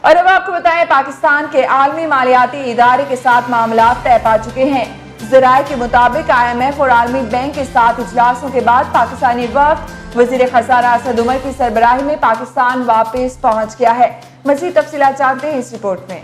और अब आपको बताएं, पाकिस्तान के आलमी मालियाती इदारे के साथ मामला तय पा चुके हैं। ज़राए के मुताबिक IMF और आलमी बैंक के साथ इजलासों के बाद पाकिस्तानी वफ्द वज़ीर खजाना असद उमर की सरबराही में पाकिस्तान वापस पहुंच गया है। मज़ीद तफसीलात जानते हैं इस रिपोर्ट में।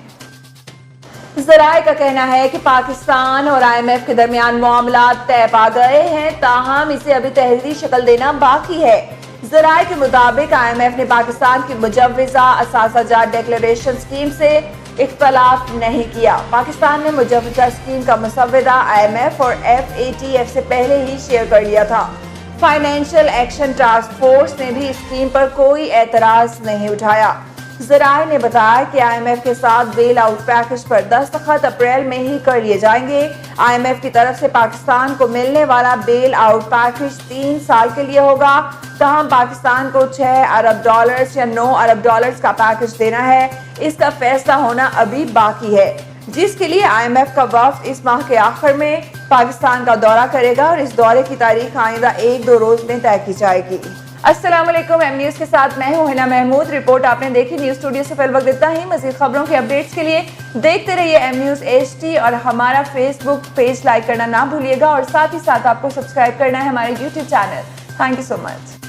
ज़राए का कहना है कि पाकिस्तान और IMF के दरमियान मामला तय पा गए हैं, ताहम इसे अभी तहरीरी शक्ल देना बाकी है। ज़राए के मुताबिक IMF ने पाकिस्तान की मुजव्वज़ा असासाजात डिक्लेरेशन स्कीम से इख्तलाफ नहीं किया। पाकिस्तान ने मुजव्वज़ा स्कीम का मुसव्वदा IMF और FATF से पहले ही शेयर कर लिया था। फाइनेंशियल एक्शन टास्क फोर्स ने भी स्कीम पर कोई एतराज नहीं उठाया। ज़राए ने बताया कि IMF के साथ बेल आउट पैकेज पर दस्तखत अप्रैल में ही कर लिए जाएंगे। IMF की तरफ से पाकिस्तान को मिलने वाला बेल आउट पैकेज 3 साल के लिए होगा। तहम पाकिस्तान को $6 अरब या $9 अरब का पैकेज देना है। इसका फैसला होना अभी बाकी है, जिसके लिए IMF का वफ्द इस माह के आखिर में पाकिस्तान का दौरा करेगा और इस दौरे की तारीख आइंदा 1-2 रोज में तय की जाएगी। अस्सलाम वालेकुम, एम न्यूज़ के साथ मैं हूं हिना महमूद। रिपोर्ट आपने देखी। न्यूज़ स्टूडियो से फिल वक्त देता ही मजीद खबरों के अपडेट्स के लिए देखते रहिए एम न्यूज़ HD और हमारा फेसबुक पेज लाइक करना ना भूलिएगा और साथ ही साथ आपको सब्सक्राइब करना है हमारे YouTube channel. Thank you so much.